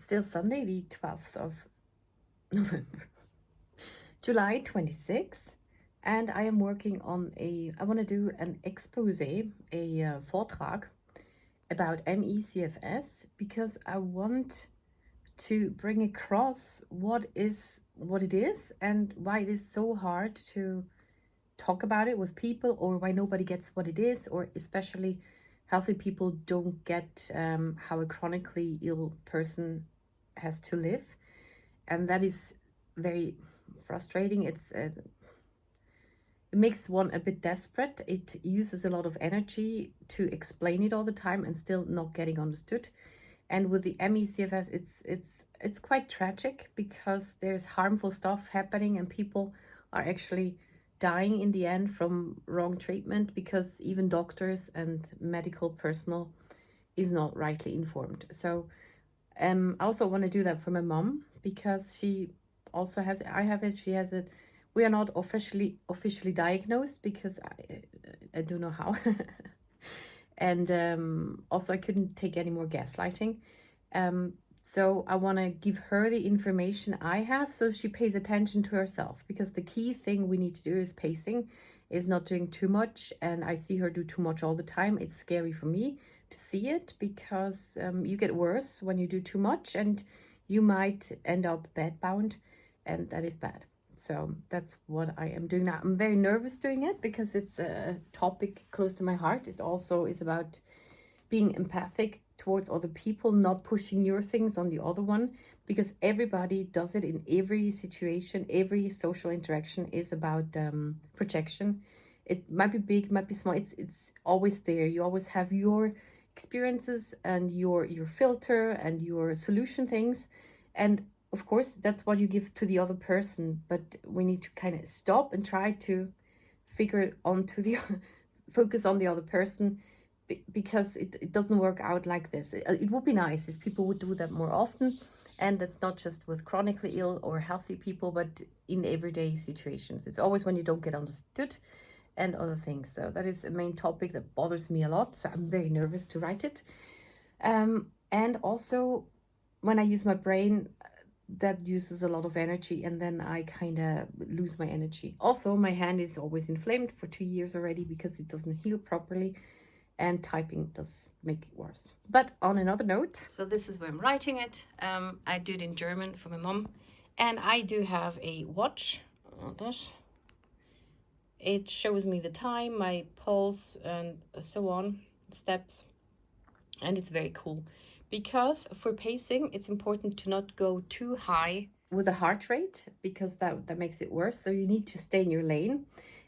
still Sunday, the 12th of November, July 26th, and I am working on I want to do an expose, a Vortrag about MECFS, because I want to bring across what it is and why it is so hard to talk about it with people, or why nobody gets what it is, or especially healthy people don't get how a chronically ill person has to live. And that is very frustrating. It makes one a bit desperate. It uses a lot of energy to explain it all the time and still not getting understood. And with the MECFS, it's quite tragic, because there's harmful stuff happening and people are actually dying in the end from wrong treatment, because even doctors and medical personnel is not rightly informed. So I also want to do that for my mom, because she also has it. I have it, she has it. We are not officially diagnosed, because I don't know how. And also I couldn't take any more gaslighting. So I want to give her the information I have, so she pays attention to herself, because the key thing we need to do is pacing, is not doing too much. And I see her do too much all the time. It's scary for me to see it, because you get worse when you do too much, and you might end up bedbound, and that is bad. So that's what I am doing now. I'm very nervous doing it, because it's a topic close to my heart. It also is about being empathic towards other people, not pushing your things on the other one, because everybody does it in every situation. Every social interaction is about projection. It might be big, might be small. It's always there. You always have your experiences and your filter and your solution things, and of course that's what you give to the other person. But we need to kind of stop and try to figure onto the focus on the other person, because it doesn't work out like this. It would be nice if people would do that more often, and that's not just with chronically ill or healthy people, but in everyday situations. It's always when you don't get understood and other things. So that is a main topic that bothers me a lot, so I'm very nervous to write it. And also, when I use my brain, that uses a lot of energy, and then I kind of lose my energy. Also, my hand is always inflamed for 2 years already, because it doesn't heal properly, and typing does make it worse. But on another note, so this is where I'm writing it. I do it in German for my mom, and I do have a watch. It shows me the time, my pulse, and so on, steps, and it's very cool. Because for pacing, it's important to not go too high with the heart rate, because that makes it worse. So you need to stay in your lane.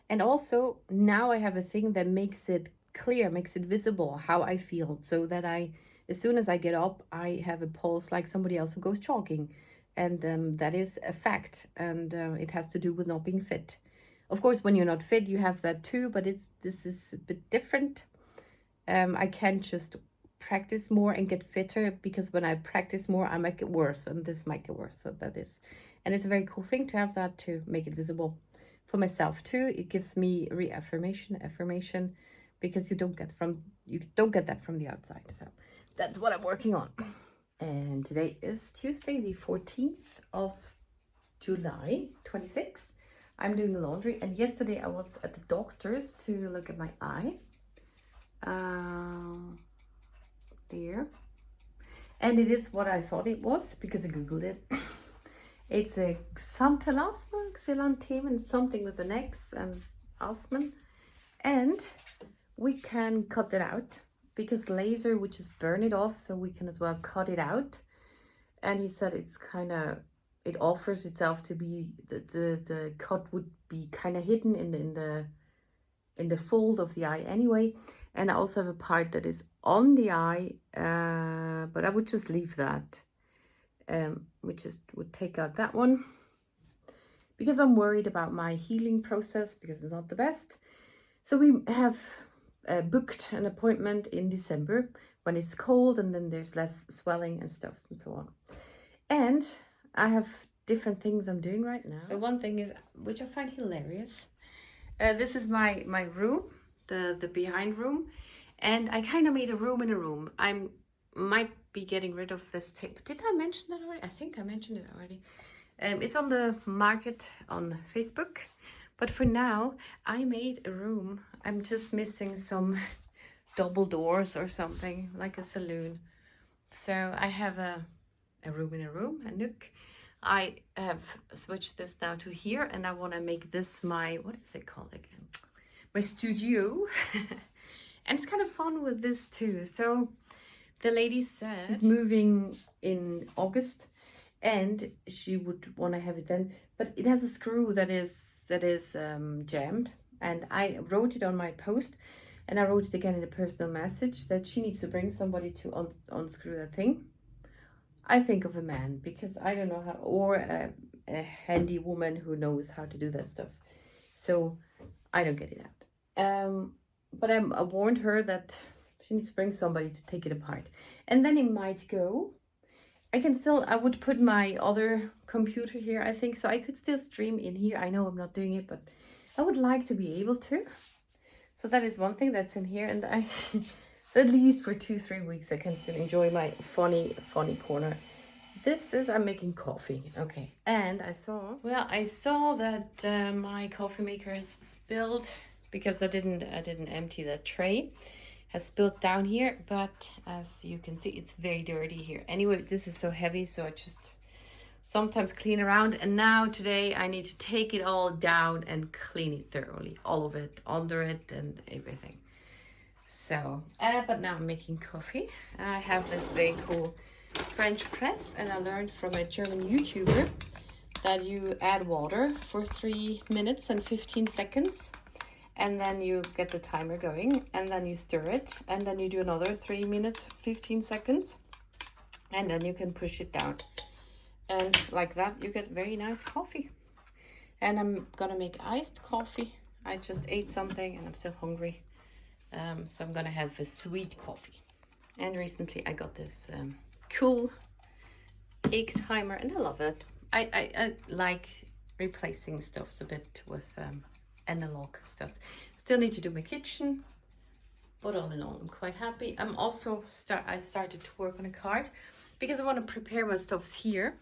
And also, now I have a thing that makes it clear, makes it visible how I feel, so that as soon as I get up, I have a pulse like somebody else who goes jogging. And that is a fact, and it has to do with not being fit. Of course, when you're not fit, you have that too, but this is a bit different. I can't just practice more and get fitter, because when I practice more, I might get worse, and this might get worse. So that is, and it's a very cool thing to have that, to make it visible for myself too. It gives me affirmation, because you don't get that from the outside. So that's what I'm working on. And today is Tuesday, the 14th of July 26. I'm doing the laundry, and yesterday I was at the doctor's to look at my eye. There, and it is what I thought it was, because I googled it. It's a xanthelasma, something with an X, and asthma, and we can cut that out, because laser would just burn it off, so we can as well cut it out. And he said it's kind of, it offers itself to be, the cut would be kind of hidden in the fold of the eye anyway. And I also have a part that is on the eye, but I would just leave that. We just would take out that one, because I'm worried about my healing process, because it's not the best. So we have booked an appointment in December, when it's cold, and then there's less swelling and stuff and so on. And I have different things I'm doing right now. So one thing is, which I find hilarious, this is my room, the behind room, and I kind of made a room in a room. My be getting rid of this tape. Did I mention that already? I think I mentioned it already. It's on the market on Facebook. But for now, I made a room. I'm just missing some double doors or something, like a saloon. So I have a room in a room, a nook. I have switched this now to here, and I want to make this my, what is it called again? My studio. And it's kind of fun with this too. So the lady said she's moving in August, and she would want to have it then, but it has a screw that is jammed, and I wrote it on my post, and I wrote it again in a personal message that she needs to bring somebody to unscrew that thing. I think of a man, because I don't know how, or a handy woman who knows how to do that stuff. So I don't get it out. But I warned her that she needs to bring somebody to take it apart, and then it might go. I would put my other computer here, I think, so I could still stream in here. I know I'm not doing it, but I would like to be able to. So that is one thing that's in here, and so at least for 2-3 weeks I can still enjoy my funny corner. This is, I'm making coffee, okay. And I saw that my coffee maker has spilled, because I didn't empty the tray. Has spilled down here, but as you can see, it's very dirty here. Anyway, this is so heavy, so I just sometimes clean around, and now today I need to take it all down and clean it thoroughly, all of it, under it and everything. So, but now I'm making coffee. I have this very cool French press, and I learned from a German YouTuber that you add water for 3 minutes and 15 seconds. And then you get the timer going, and then you stir it, and then you do another 3 minutes, 15 seconds, and then you can push it down. And like that, you get very nice coffee. And I'm gonna make iced coffee. I just ate something and I'm still hungry. So I'm gonna have a sweet coffee. And recently I got this cool egg timer, and I love it. I like replacing stuffs a bit with analog stuff. Still need to do my kitchen, but all in all, I'm quite happy. I'm also I started to work on a card, because I want to prepare my stuffs here,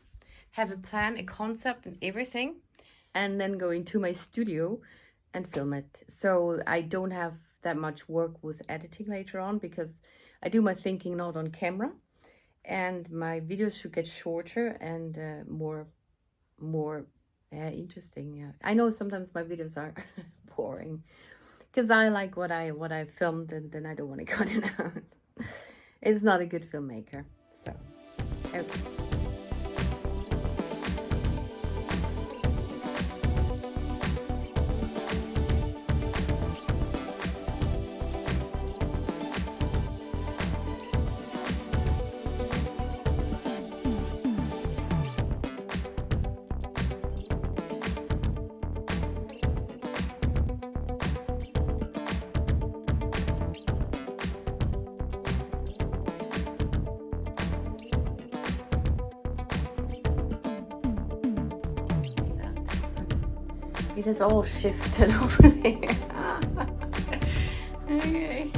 have a plan, a concept, and everything, and then go into my studio and film it. So I don't have that much work with editing later on, because I do my thinking not on camera, and my videos should get shorter and more interesting. Yeah, I know sometimes my videos are boring, because I like what I filmed, and then I don't want to cut it out. It's not a good filmmaker. So okay. It has all shifted over there. Okay.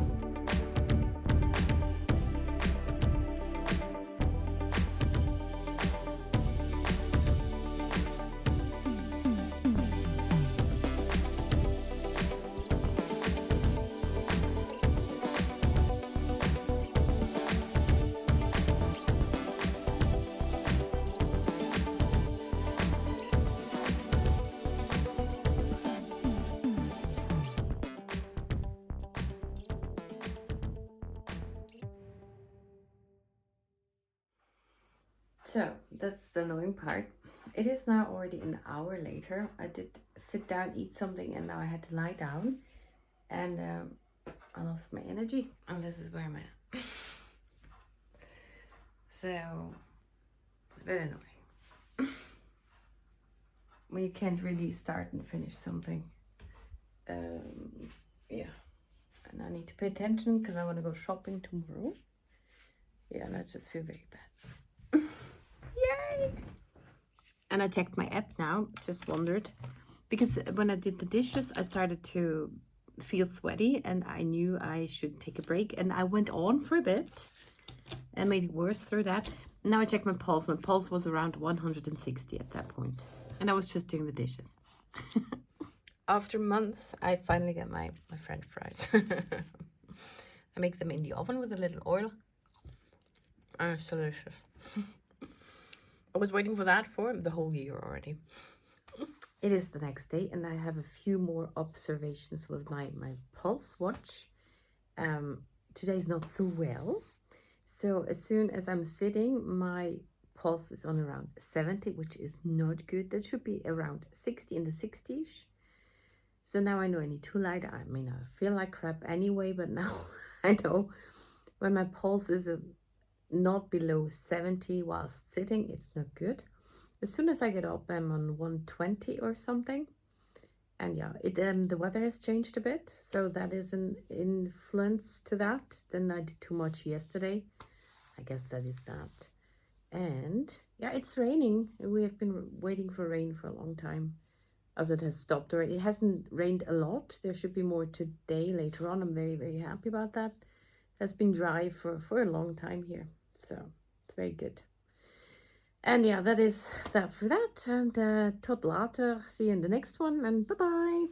So that's the annoying part. It is now already an hour later. I did sit down, eat something, and now I had to lie down, and I lost my energy, and this is where I'm at. So it's very annoying when you can't really start and finish something. Yeah, and I need to pay attention, because I want to go shopping tomorrow. Yeah, and I just feel very bad. Yay! And I checked my app now, just wondered, because when I did the dishes, I started to feel sweaty, and I knew I should take a break, and I went on for a bit, and made it worse through that. Now I checked my pulse. My pulse was around 160 at that point, and I was just doing the dishes. After months, I finally get my French fries. I make them in the oven with a little oil, and it's delicious. I was waiting for that for the whole year already. It is the next day, and I have a few more observations with my Puls Watch. Today's not so well. So as soon as I'm sitting, my pulse is on around 70, which is not good. That should be around 60, in the 60s. So now I know I need to lie down. I mean, I feel like crap anyway, but now I know when my pulse is not below 70 whilst sitting, it's not good. As soon as I get up, I'm on 120 or something. And yeah, the weather has changed a bit, so that is an influence to that. Then I did too much yesterday. I guess that is that. And yeah, it's raining. We have been waiting for rain for a long time, as it has stopped already. It hasn't rained a lot. There should be more today, later on. I'm very, very happy about that. It has been dry for a long time here, so it's very good. And yeah, that is that for that. And tot later. See you in the next one, and bye-bye.